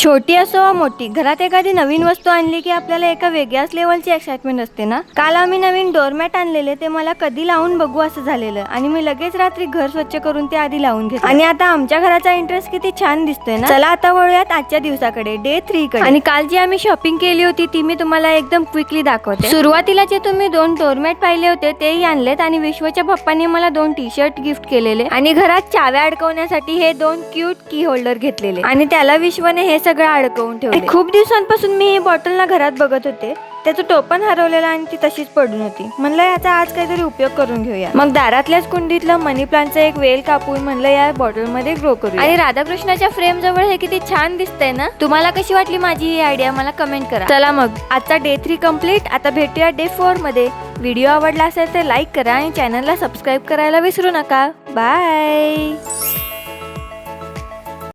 छोटी असो वा मोठी, घरात एखादी नवीन वस्तू आणली की आपल्याला एका वेगळ्याच लेवलची एक्साइटमेंट असते ना. काल आम्ही नवीन डोरमॅट आणलेले, ते मला कधी लावून बघू असं झालेलं आणि मी लगेच रात्री घर स्वच्छ करून ते आधी लावून घेतले आणि आता आमच्या घराचा इंटरेस्ट किती छान दिसतोय ना. चला आता वळूयात आजच्या दिवसाकडे, डे 3 कडे. आणि काल जी आम्ही शॉपिंग केली होती ती मी तुम्हाला एकदम क्विकली दाखवते. सुरुवातीला जे तुम्ही 2 डोरमॅट पाहिले होते तेही आणलेत आणि विश्वच्या पप्पांनी मला 2 टी-शर्ट गिफ्ट केलेले आणि घरात चाव्या अडकवण्यासाठी हे 2 क्यूट की होल्डर घेतलेले आणि त्याला विश्वने हे सगळं अडकवून ठेवले. खूप दिवसांपासून मी ही बॉटल ना घरात बघत होते, त्याचं टोपण हरवलेलं आणि ती तशीच पडून होती. म्हणलं याचा आज काहीतरी उपयोग करून घेऊया. मग दारातल्याच कुंडीतलं मनी प्लांटचं एक वेल कापून म्हणलं या बॉटल मध्ये ग्रो करूया. आणि राधाकृष्णाच्या फ्रेम जवळ हे किती छान दिसतंय ना. तुम्हाला कशी वाटली माझी ही आयडिया मला कमेंट करा. चला मग आजचा डे 3 कम्प्लीट. आता भेटूया डे 4 मध्ये. व्हिडिओ आवडला असेल तर लाईक करा आणि चॅनलला सबस्क्राईब करायला विसरू नका. बाय.